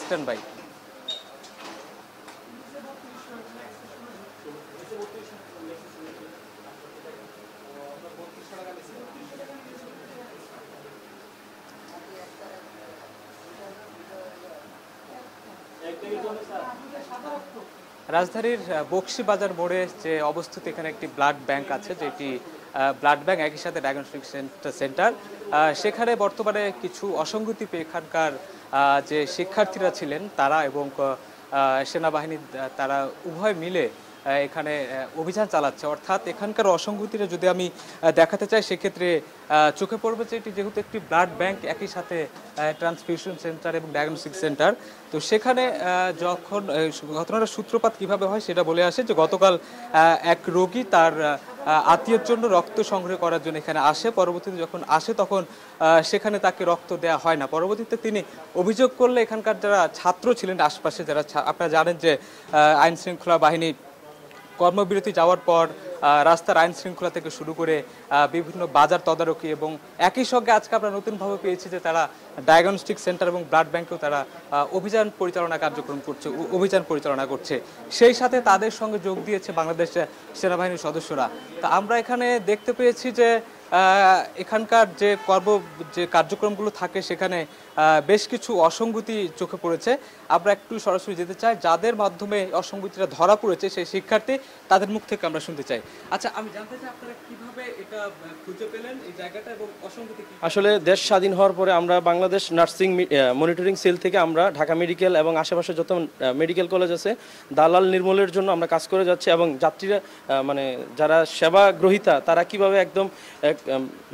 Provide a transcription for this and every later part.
Stand by. রাজধানীর বকশীবাজার মোড়ে যে অবস্থিত এখানে একটি ব্লাড ব্যাংক আছে, যেটি ব্লাড ব্যাংক একই সাথে ডায়াগনস্টিক সেন্টার। সেখানে বর্তমানে কিছু অসঙ্গতি পেয়ে এখানকার যে শিক্ষার্থীরা ছিলেন তারা এবং সেনাবাহিনী তারা উভয় মিলে এখানে অভিযান চালাচ্ছে। অর্থাৎ এখানকার অসঙ্গতিটা যদি আমি দেখাতে চাই সেক্ষেত্রে চোখে পড়বে যে এটি যেহেতু একটি ব্লাড ব্যাংক একই সাথে ট্রান্সফিউশন সেন্টার এবং ডায়াগনস্টিক সেন্টার, তো সেখানে যখন ঘটনার সূত্রপাত কিভাবে হয় সেটা বলে আসে যে গতকাল এক রোগী তার আত্মীয়ের জন্য রক্ত সংগ্রহ করার জন্য এখানে আসে। পরবর্তীতে যখন আসে তখন সেখানে তাকে রক্ত দেওয়া হয় না। পরবর্তীতে তিনি অভিযোগ করলে এখানকার যারা ছাত্র ছিলেন আশপাশে, যারা আপনারা জানেন যে আইন শৃঙ্খলা বাহিনী কর্মবিরতি যাওয়ার পর রাস্তার আইন শৃঙ্খলা থেকে শুরু করে বিভিন্ন বাজার তদারকি এবং একই সঙ্গে আজকে আমরা নতুনভাবে পেয়েছি যে তারা ডায়াগনস্টিক সেন্টার এবং ব্লাড ব্যাংকেও তারা অভিযান পরিচালনা করছে। সেই সাথে তাদের সঙ্গে যোগ দিয়েছে বাংলাদেশ সেনাবাহিনীর সদস্যরা। তা আমরা এখানে দেখতে পেয়েছি যে এখানকার যে কার্যক্রমগুলো থাকে সেখানে বেশ কিছু অসঙ্গতি চোখে পড়েছে। আমরা একটু সরাসরি যেতে চাই, যাদের মাধ্যমে অসঙ্গতিটা ধরা পড়েছে সেই শিক্ষার্থী, তাদের মুখ থেকে আমরা শুনতে চাই। আচ্ছা, আমি জানতে চাই আপনারা কিভাবে এটা খুঁজে পেলেন এই জায়গাটা এবং অসঙ্গতি কি? আসলে দেশ স্বাধীন হওয়ার পরে আমরা বাংলাদেশ নার্সিং মনিটরিং সেল থেকে আমরা ঢাকা মেডিকেল এবং আশেপাশে যত মেডিকেল কলেজ আছে দালাল নির্মূলের জন্য আমরা কাজ করে যাচ্ছি এবং যাত্রীরা মানে যারা সেবা গ্রহীতা তারা কিভাবে একদম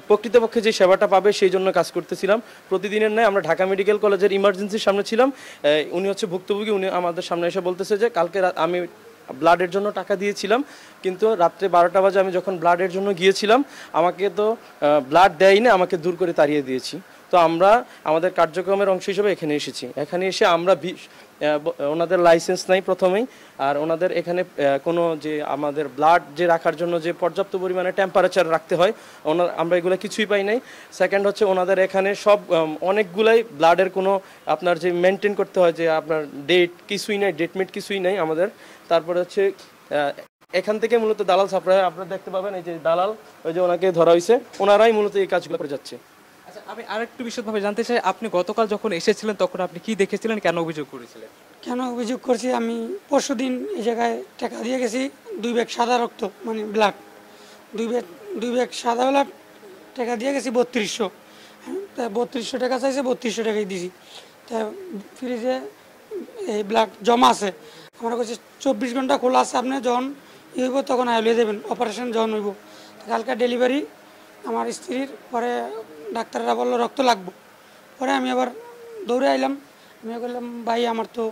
প্রকৃতপক্ষে যে সেবাটা পাবে সেই জন্য কাজ করতেছিলাম। প্রতিদিনের ন্যায় আমরা ঢাকা মেডিকেল কলেজের ইমার্জেন্সির সামনে ছিলাম। উনি হচ্ছে ভুক্তভোগী, উনি আমাদের সামনে এসে বলতেছে যে কালকে আমি ব্লাডের জন্য টাকা দিয়েছিলাম, কিন্তু রাত্রে 12টা বাজে আমি যখন ব্লাডের জন্য গিয়েছিলাম আমাকে তো ব্লাড দেয়নি, আমাকে দূর করে তাড়িয়ে দিয়েছি। তো আমরা আমাদের কার্যক্রমের অংশ হিসেবে এখানে এসেছি। এখানে এসে আমরা ওনাদের লাইসেন্স নাই প্রথমেই, আর ওনাদের এখানে কোনো যে আমাদের ব্লাড যে রাখার জন্য যে পর্যাপ্ত পরিমাণে টেম্পারেচার রাখতে হয় আমরা এগুলো কিছুই পাই নাই। সেকেন্ড হচ্ছে ওনাদের এখানে সব অনেকগুলাই ব্লাডের কোনো আপনার যে মেনটেন করতে হয় যে আপনার ডেট কিছুই নাই, ডেটমেট কিছুই নাই আমাদের। তারপরে হচ্ছে এখান থেকে মূলত দালাল সাপ্লাই আপনারা দেখতে পাবেন, এই যে দালাল ওই যে ওনাকে ধরা হয়েছে, ওনারাই মূলত এই কাজগুলো করে যাচ্ছে। আচ্ছা, আমি আরেকটু বিশদভাবে জানতে চাই, আপনি গতকাল যখন এসেছিলেন তখন আপনি কি দেখেছিলেন, কেন অভিযোগ করেছিলেন? কেন অভিযোগ করছি, আমি পরশুদিন এই জায়গায় টাকা দিয়ে গেছি 2 ব্যাগ সাদা রক্ত মানে ব্লাড, 2 ব্যাগ সাদা ব্লাড টাকা দিয়ে গেছি 3200। তা 3200 টাকা চাইছে, 3200 টাকাই দিছি। তা ফ্রিজে এই ব্লাড জমা আছে, আমার কাছে 24 ঘন্টা খোলা আছে, আপনি যখন হইব তখন আইলে দেবেন, অপারেশন যখন হইব। কালকে ডেলিভারি আমার স্ত্রীর, পরে ডাক্তাররা বললো রক্ত লাগবো। পরে আমি আবার দৌড়ে আইলাম, আমি বললাম ভাই আমার তো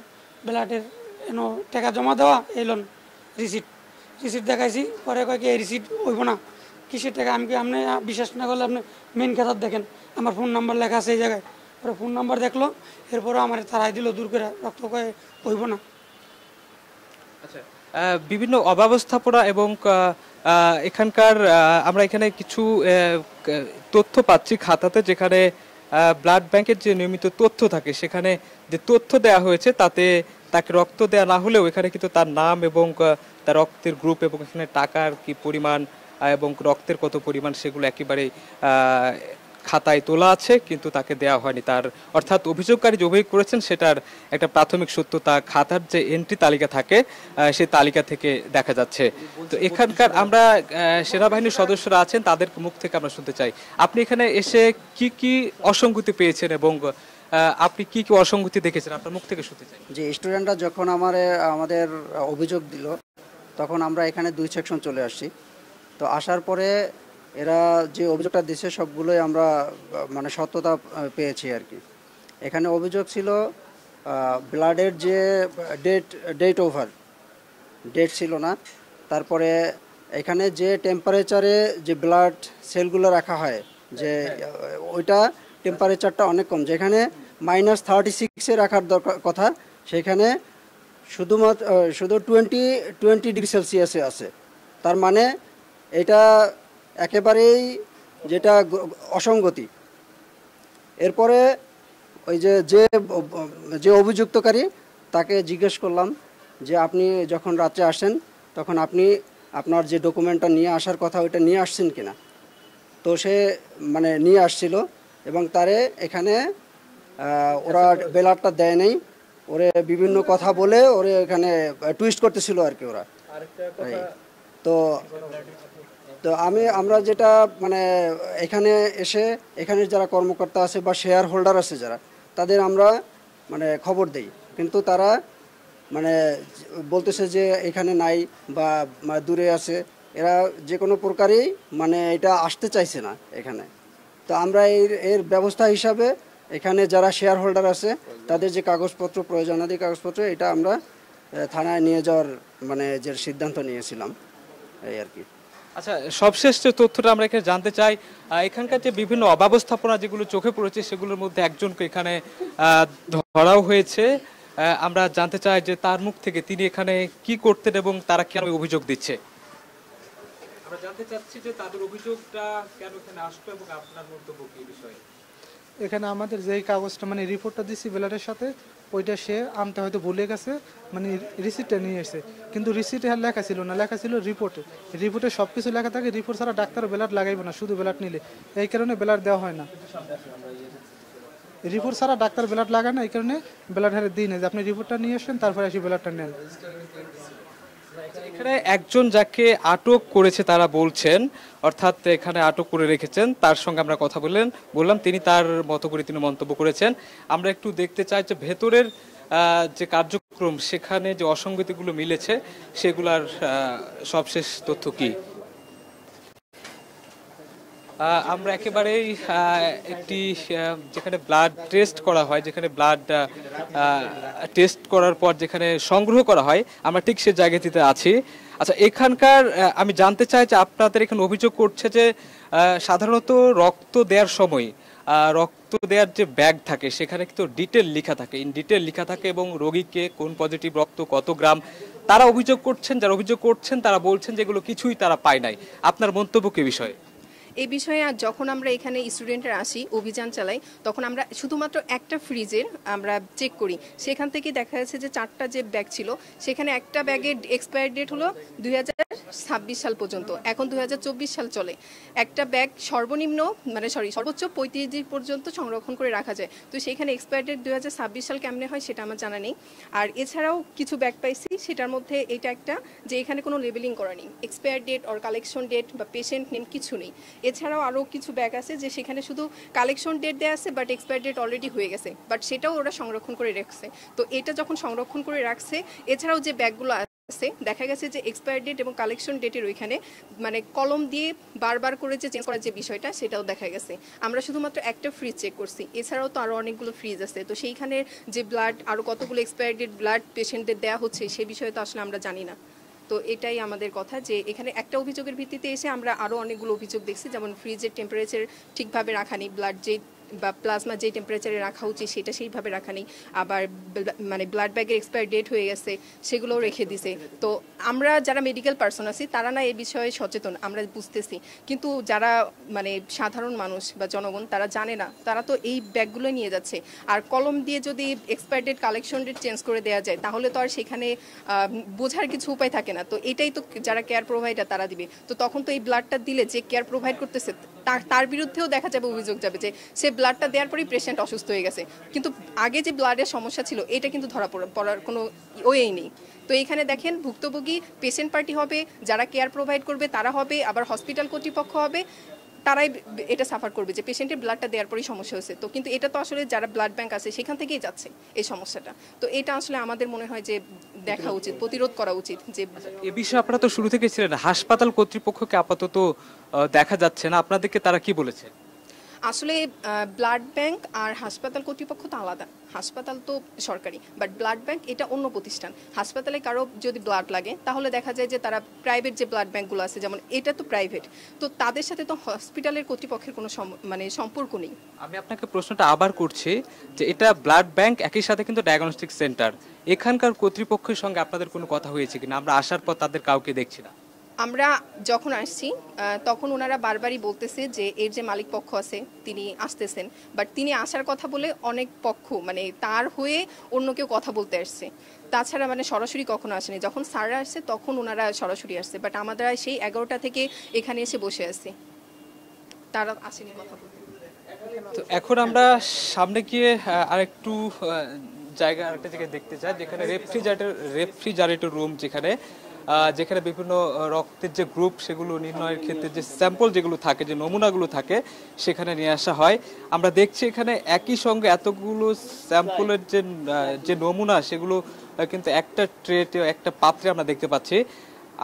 ব্লাডের এনো টাকা জমা দেওয়া, এলন রিসিট দেখাইছি। পরে কয় কি এই রিসিট হইব না, কিসের টাকা? আমি আপনি বিশ্বাস না করলে আপনি মেন খাতার দেখেন, আমার ফোন নাম্বার লেখা আছে এই জায়গায়। পরে ফোন নাম্বার দেখলো, এরপরও আমার তারাই দিল দূর করে, রক্ত কয়ে হইব না। আচ্ছা, বিভিন্ন অব্যবস্থাপনা এবং এখানকার আমরা এখানে কিছু তথ্য পাচ্ছি খাতাতে, যেখানে ব্লাড ব্যাংকের যে নিয়মিত তথ্য থাকে সেখানে যে তথ্য দেওয়া হয়েছে তাতে তাকে রক্ত দেওয়া না হলেও এখানে কিন্তু তার নাম এবং তার রক্তের গ্রুপ এবং এখানে টাকার কি পরিমাণ এবং রক্তের কত পরিমাণ সেগুলো একেবারেই খাতায় তোলা আছে, কিন্তু তাকে দেওয়া হয়নি। তার অর্থাৎ অভিযোগকারী যে অভিযোগ করেছেন সেটার একটা প্রাথমিক সত্যতা খাতার যে এন্ট্রি তালিকা থাকে সেই তালিকা থেকে দেখা যাচ্ছে। তো এখানকার আমরা সেনাবাহিনীর সদস্যরা আছেন, তাদের মুখ থেকে আমরা শুনতে চাই আপনি এখানে এসে কি কি অসঙ্গতি পেয়েছেন এবং আপনি কি কি অসঙ্গতি দেখেছেন, আপনার মুখ থেকে শুনতে চাই। যে স্টুডেন্টরা যখন আমাদের অভিযোগ দিল তখন আমরা এখানে 2 সেকশন চলে আসছি। তো আসার পরে এরা যে অভিযোগটা দিচ্ছে সবগুলোই আমরা মানে সত্যতা পেয়েছি আর কি। এখানে অভিযোগ ছিল ব্লাডের যে ডেট ছিল না। তারপরে এখানে যে টেম্পারেচারে যে ব্লাড সেলগুলো রাখা হয় যে ওইটা টেম্পারেচারটা অনেক কম, যেখানে -36-এ রাখার দরকার কথা সেখানে শুধু 20 ডিগ্রি সেলসিয়াসে আছে। তার মানে এটা একেবারেই যেটা অসঙ্গতি। এরপরে ওই যে যে যে অভিযুক্তকারী তাকে জিজ্ঞেস করলাম যে আপনি যখন রাত্রে আসেন তখন আপনি আপনার যে ডকুমেন্টটা নিয়ে আসার কথা ওইটা নিয়ে আসছেন কিনা। তো সে মানে নিয়ে আসছিল এবং তারে এখানে ওরা ব্যালটটা দেয় নাই, ওরে বিভিন্ন কথা বলে ওরে এখানে টুইস্ট করতেছিল আর কি ওরা। তো তো আমরা যেটা মানে এখানে এসে এখানে যারা কর্মকর্তা আছে বা শেয়ার হোল্ডার আছে যারা, তাদের আমরা মানে খবর দেই, কিন্তু তারা মানে বলতেছে যে এখানে নাই বা দূরে আছে, এরা যে কোনো প্রকারেই মানে এটা আসতে চাইছে না এখানে। তো আমরা এর ব্যবস্থা হিসাবে এখানে যারা শেয়ার হোল্ডার আছে তাদের যে কাগজপত্র প্রয়োজনাদি কাগজপত্র এটা আমরা থানায় নিয়ে যাওয়ার মানে যে সিদ্ধান্ত নিয়েছিলাম এই আর কি। আচ্ছা, সবশেষ যে তথ্যটা আমরা এখানে জানতে চাই, এখানকার যে বিভিন্ন অব্যবস্থাপনা যেগুলো চোখে পড়েছে সেগুলোর মধ্যে একজনকে এখানে ধরাও হয়েছে। আমরা জানতে চাই যে তার মুখ থেকে তিনি এখানে কি করতেন এবং তারা কেন অভিযোগ দিচ্ছে। আমরা জানতে চাচ্ছি যে তাদের অভিযোগটা কেন এখানে আসলো এবং আপনার মন্তব্য কি বিষয়ে। এখানে আমাদের যেই কাগজটা মানে রিপোর্টটা দিচ্ছি ব্লাডের সাথে, ওইটা সে আনতে হয়তো ভুলে গেছে, মানে রিসিপ্টটা নিয়ে এসে, কিন্তু রিসিপ্টে আর লেখা ছিল না, লেখা ছিল রিপোর্টে সব কিছু লেখা থাকে, রিপোর্ট ছাড়া ডাক্তার ব্লাড লাগাইবে না, শুধু ব্লাড নিলে, এই কারণে ব্লাড দেওয়া হয় না। রিপোর্ট ছাড়া ডাক্তার ব্লাড লাগায় না, এই কারণে ব্লাড হারে দিই না যে আপনি রিপোর্টটা নিয়ে আসেন তারপরে এসে ব্লাডটা নেন। এখানে একজন যাকে আটক করেছে তারা বলছেন, অর্থাৎ এখানে আটক করে রেখেছেন, তার সঙ্গে আমরা কথা বললাম, তিনি তার মতো করে তিনি মন্তব্য করেছেন। আমরা একটু দেখতে চাই যে ভেতরের যে কার্যক্রম সেখানে যে অসঙ্গতিগুলো মিলেছে সেগুলার সবশেষ তথ্য কি। আমরা একেবারেই একটি যেখানে ব্লাড টেস্ট করা হয়, যেখানে ব্লাড টেস্ট করার পর যেখানে সংগ্রহ করা হয়, আমরা ঠিক সে জায়গাটিতে আছি। আচ্ছা, এখানকার আমি জানতে চাই যে আপনাদের এখানে অভিযোগ করছে যে সাধারণত রক্ত দেওয়ার সময় রক্ত দেওয়ার যে ব্যাগ থাকে সেখানে কিন্তু ডিটেল লেখা থাকে, ইন ডিটেল লেখা থাকে এবং রোগীকে কোন পজিটিভ রক্ত কত গ্রাম, তারা অভিযোগ করছেন, যারা অভিযোগ করছেন তারা বলছেন যে এগুলো কিছুই তারা পায় নাই। আপনার মন্তব্য কি বিষয়ে? এই বিষয়ে যখন আমরা এখানে স্টুডেন্টরা আসি, অভিযান চালাই, তখন আমরা শুধুমাত্র একটা ফ্রিজের আমরা চেক করি, সেখান থেকে দেখা যাচ্ছে যে 4টা যে ব্যাগ ছিল সেখানে একটা ব্যাগের এক্সপায়ার ডেট হলো 2026 সাল পর্যন্ত, এখন 2024 সাল চলে। একটা ব্যাগ সর্বনিম্ন সর্বোচ্চ 35 দিন পর্যন্ত সংরক্ষণ করে রাখা যায়, তো সেখানে এক্সপায়ার ডেট 2026 সাল কেমনে হয় সেটা আমার জানা নেই। আর এছাড়াও কিছু ব্যাগ পাইছি, সেটার মধ্যে এটা একটা যে এখানে কোনো লেবেলিং করা নেই, expire date or collection date বা পেশেন্ট নেম কিছু নেই। এছাড়াও আরও কিছু ব্যাগ আছে যে সেখানে শুধু কালেকশন ডেট দেওয়া আছে, বাট এক্সপায়ার ডেট অলরেডি হয়ে গেছে, বাট সেটাও ওরা সংরক্ষণ করে রাখছে। তো এটা যখন সংরক্ষণ করে রাখছে, এছাড়াও যে ব্যাগগুলো আছে দেখা গেছে যে এক্সপায়ার ডেট এবং কালেকশন ডেটের ওইখানে মানে কলম দিয়ে বারবার করে যে চেঞ্জ করার যে বিষয়টা সেটাও দেখা গেছে। আমরা শুধুমাত্র একটা ফ্রিজ চেক করছি, এছাড়াও তো আরও অনেকগুলো ফ্রিজ আছে, তো সেইখানে যে ব্লাড আরও কতগুলো এক্সপায়ার ডেট ব্লাড পেশেন্টদের দেওয়া হচ্ছে সে বিষয়ে তো আসলে আমরা জানি না। তো এটাই আমাদের কথা যে এখানে একটা অভিযোগের ভিত্তিতে এসে আমরা আরও অনেকগুলো অভিযোগ দেখছি, যেমন ফ্রিজের টেম্পারেচার ঠিকভাবে রাখা নেই, ব্লাড যে বা প্লাজমা যে টেম্পারেচারে রাখা উচিত সেটা সেইভাবে রাখা নেই, আবার মানে ব্লাড ব্যাগের এক্সপায়ার ডেট হয়ে গেছে সেগুলোও রেখে দিছে। তো আমরা যারা মেডিকেল পার্সন আছি তারা না এই বিষয়ে সচেতন, আমরা বুঝতেছি, কিন্তু যারা মানে সাধারণ মানুষ বা জনগণ তারা জানে না, তারা তো এই ব্যাগগুলো নিয়ে যাচ্ছে। আর কলম দিয়ে যদি expire date collection date change করে দেওয়া যায় তাহলে তো আর সেখানে বোঝার কিছু উপায় থাকে না। তো এটাই তো যারা কেয়ার প্রোভাইডার তারা দিবে, তো তখন তো এই ব্লাডটা দিলে যে কেয়ার প্রোভাইড করতেছে তার বিরুদ্ধেও দেখা যাবে, অভিযোগ যাবে যে সে ব্লাডটা দেওয়ার পরেই পেশেন্ট অসুস্থ হয়ে গেছে, কিন্তু আগে যে ব্লাডের সমস্যা ছিল এটা কিন্তু ধরা পড়ার কোনো ওয়েই নেই। তো এইখানে দেখেন ভুক্তভোগী পেশেন্ট পার্টি হবে, যারা কেয়ার প্রোভাইড করবে তারা হবে, আবার হসপিটাল কর্তৃপক্ষ হবে, তারাই এটা সাফার করবে যে পেশেন্টের ব্লাডটা দেওয়ার পরেই সমস্যা হয়েছে। তো কিন্তু এটা তো আসলে যারা ব্লাড ব্যাংক আছে সেখান থেকেই যাচ্ছে এই সমস্যাটা। তো এটা আসলে আমাদের মনে হয় যে দেখা উচিত, প্রতিরোধ করা উচিত। যে এ বিষয়ে আপনারা তো শুরু থেকে ছিলেন, হাসপাতাল কর্তৃপক্ষকে আপাতত দেখা যাচ্ছে না, আপনাদেরকে তারা কি বলেছে? আসলে ব্লাড ব্যাংক আর হাসপাতাল কর্তৃপক্ষ তো আলাদা, হাসপাতাল তো সরকারি, বাট ব্লাড ব্যাংক এটা অন্য প্রতিষ্ঠান। হাসপাতালে কারো যদি ব্লাড লাগে তাহলে দেখা যায় যে তারা প্রাইভেট যে ব্লাড ব্যাংকগুলো আছে, যেমন এটা তো প্রাইভেট, তো তাদের সাথে তো হসপিটালের কর্তৃপক্ষের কোনো মানে সম্পর্ক নেই। আমি আপনাকে প্রশ্নটা আবার করছি যে এটা ব্লাড ব্যাংক, একই সাথে কিন্তু ডায়াগনস্টিক সেন্টার, এখানকার কর্তৃপক্ষের সঙ্গে আপনাদের কোনো কথা হয়েছে কিনা? আমরা আসার পর তাদের কাউকে দেখছি না। আমরা যখন আসছি তখন ওনারা বারবারই বলতেছে যে এর যে মালিক পক্ষ আছে তিনি আসতেছেন, বাট তিনি আসার কথা বলে অনেক পক্ষ মানে তার হয়ে অন্য কেউ কথা বলতে আসছে, তাছাড়া মানে সরাসরি কখনো আসেনি। যখন স্যাররা আসছে তখন ওনারা সরাসরি আসছে, বাট আমরা সেই 11টা থেকে এখানে এসে বসে আছি, তারা আসেনি কথা বলতে। তো এখন আমরা সামনে গিয়ে আরেকটু আরেকটা জায়গায় দেখতে চাই, যেখানে রেফ্রিজারেটর রুম, যেখানে বিভিন্ন রক্তের যে গ্রুপ সেগুলো নির্ণয়ের ক্ষেত্রে যে স্যাম্পল যেগুলো থাকে, যে নমুনাগুলো থাকে, সেখানে নিয়ে আসা হয়। আমরা দেখছি এখানে একই সঙ্গে এতগুলো স্যাম্পলের যে নমুনা সেগুলো কিন্তু একটা ট্রেতে, একটা পাত্রে আমরা দেখতে পাচ্ছি।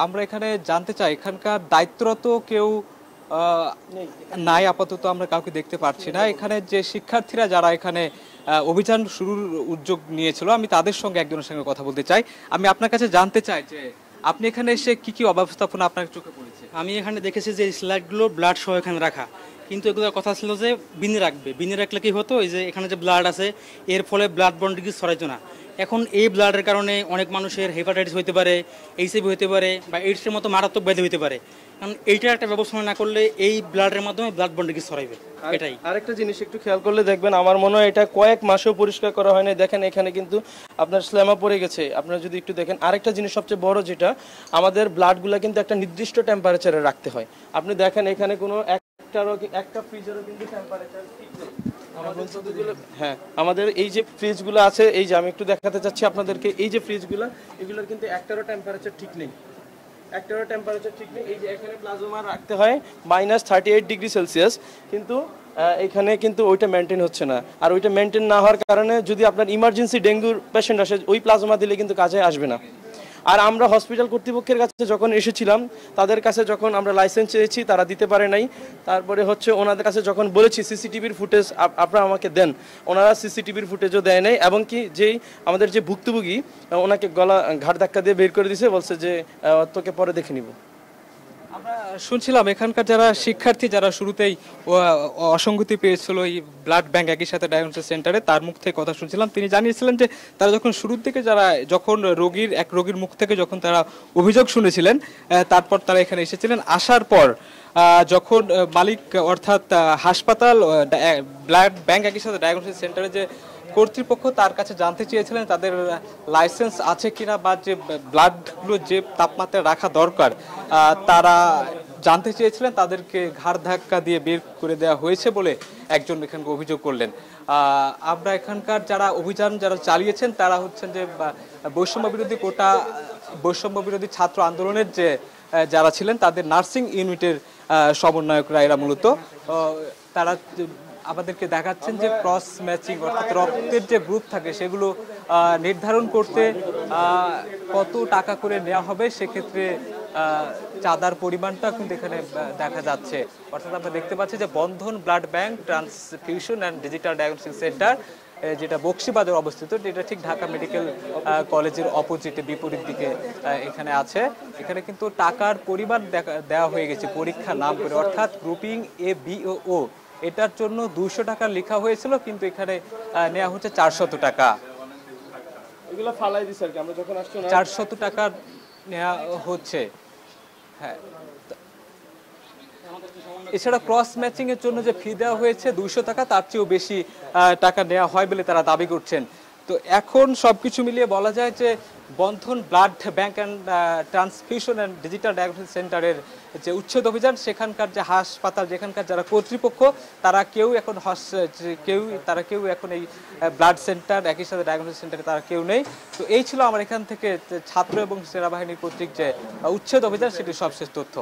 আমরা এখানে জানতে চাই, এখানকার দায়িত্বরত কেউ নাই আপাতত, আমরা কাউকে দেখতে পাচ্ছি না। এখানে যে শিক্ষার্থীরা যারা এখানে অভিযান শুরুর উদ্যোগ নিয়েছিল, আমি তাদের সঙ্গে একজনের সঙ্গে কথা বলতে চাই। আমি আপনার কাছে জানতে চাই যে আপনি এখানে এসে কি কি অব্যবস্থাপনা আপনার চোখে পড়েছে? আমি এখানে দেখেছি যে স্লাইডগুলো ব্লাড সহ এখানে রাখা, কিন্তু এগুলোর কথা ছিল যে বিনি রাখবে, বিনি রাখলে কি হতো, এই যে এখানে যে ব্লাড আছে এর ফলে ব্লাড বন্ড ডিজিজ ছড়াইতো না। এখন এই ব্লাডের কারণে অনেক মানুষের হেপাটাইটিস হতে পারে, এইচআইভি হতে পারে, বা এইডসের মতো মারাত্মক ব্যাধি হতে পারে। কারণ এইটার একটা ব্যবস্থা না করলে এই ব্লাডের মাধ্যমে ব্লাড বন্ড ডিজিজ ছড়াইবে। এটাই আরেকটা জিনিস একটু খেয়াল করলে দেখবেন, আমার মনে হয় এটা কয়েক মাসেও পরিষ্কার করা হয় না। দেখেন এখানে কিন্তু আপনার স্ল্যামা পড়ে গেছে, আপনারা যদি একটু দেখেন। আরেকটা জিনিস সবচেয়ে বড় যেটা, আমাদের ব্লাডগুলো কিন্তু একটা নির্দিষ্ট টেম্পারেচারে রাখতে হয়। আপনি দেখেন এখানে কোনো একটা ফ্রিজেরও কিন্তু টেম্পারেচার ঠিক নেই। হ্যাঁ, আমাদের এই যে ফ্রিজগুলো আছে, এই যে আমি একটু দেখাতে চাচ্ছি আপনাদেরকে, এই যে ফ্রিজগুলো, এগুলোর কিন্তু একটারও টেম্পারেচার ঠিক নেই, একটারও টেম্পারেচার ঠিক নেই। এই যে এখানে প্লাজমা রাখতে হয় -38°C, কিন্তু এখানে কিন্তু ওইটা মেনটেন হচ্ছে না। আর ওইটা মেনটেন না হওয়ার কারণে যদি আপনার ইমার্জেন্সি ডেঙ্গুর পেশেন্ট আসে, ওই প্লাজমা দিলে কিন্তু কাজে আসবে না। আর আমরা হসপিটাল কর্তৃপক্ষের কাছে যখন এসেছিলাম, তাদের কাছে যখন আমরা লাইসেন্স চেয়েছি, তারা দিতে পারে নাই। তারপরে হচ্ছে ওনাদের কাছে যখন বলেছি সিসিটিভির ফুটেজ আপনারা আমাকে দেন, ওনারা সিসিটিভির ফুটেজও দেয় নাই। এবং কি যেই আমাদের যে ভুক্তভোগী, ওনাকে গলা ঘাট ধাক্কা দিয়ে বের করে দিয়েছে, বলছে যে তোকে পরে দেখে নিব। আমরা শুনছিলাম এখানকার যারা শিক্ষার্থী, যারা শুরুতেই অসঙ্গতি পেয়েছিল এই ব্লাড ব্যাংক একই সাথে ডায়াগনোসিস সেন্টারে, তার মুখ থেকে কথা শুনছিলাম। তিনি জানিয়েছিলেন যে তারা যখন শুরুর দিকে যখন এক রোগীর মুখ থেকে যখন তারা অভিযোগ শুনেছিলেন, তারপর তারা এখানে এসেছিলেন। আসার পর যখন মালিক অর্থাৎ হাসপাতাল, ব্লাড ব্যাংক একই সাথে ডায়াগনোসিস সেন্টারে যে কর্তৃপক্ষ, তার কাছে জানতে চেয়েছিলেন তাদের লাইসেন্স আছে কিনা, বা যে ব্লাডগুলো যে তাপমাত্রায় রাখা দরকার তারা জানতে চেয়েছিলেন, তাদেরকে ঘাড় ধাক্কা দিয়ে বের করে দেওয়া হয়েছে বলে একজন এখানকে অভিযোগ করলেন। আমরা এখানকার যারা অভিযান চালিয়েছেন, তারা হচ্ছেন যে বৈষম্য বিরোধী ছাত্র আন্দোলনের যারা ছিলেন, তাদের নার্সিং ইউনিটের সমন্বয়করা এরা মূলত। তারা আমাদেরকে দেখাচ্ছেন যে ক্রস ম্যাচিং, অর্থাৎ রক্তের যে গ্রুপ থাকে সেগুলো নির্ধারণ করতে কত টাকা করে নেওয়া হবে, সেক্ষেত্রে চাঁদার পরিমাণটা কিন্তু এখানে দেখা যাচ্ছে। অর্থাৎ আমরা দেখতে পাচ্ছি যে Bandhan blood bank transfusion and digital diagnostic centre, যেটা বকশীবাজার অবস্থিত, যেটা ঠিক ঢাকা মেডিকেল কলেজের অপোজিটে বিপরীত দিকে এখানে আছে। এখানে কিন্তু টাকার পরিমাণ দেওয়া হয়ে গেছে পরীক্ষার নাম করে, অর্থাৎ গ্রুপিং ABO, এটার জন্য 200 টাকা লেখা হয়েছিল, কিন্তু এখানে নেওয়া হচ্ছে 400 টাকা। এগুলো ফালাই দিছে আর কি, আমরা যখন আসছি 400 টাকা নেওয়া হচ্ছে। হ্যাঁ, এছাড়া ক্রস ম্যাচিং এর জন্য যে ফি দেওয়া হয়েছে 200 টাকা, তার চেয়েও বেশি টাকা নেওয়া হয় বলে তারা দাবি করছেন। তো এখন সবকিছু মিলিয়ে বলা যায় যে Bandhan blood bank and transfusion and digital diagnostic সেন্টারের যে উচ্ছেদ অভিযান, সেখানকার যে হাসপাতাল, যেখানকার যারা কর্তৃপক্ষ, তারা কেউ এখন এই ব্লাড সেন্টার একই সাথে ডায়াগনস্টিক সেন্টারে তারা কেউ নেই। তো এই ছিল আমার এখান থেকে ছাত্র এবং সেনাবাহিনী কর্তৃক যে উচ্ছেদ অভিযান, সেটির সবশেষ তথ্য।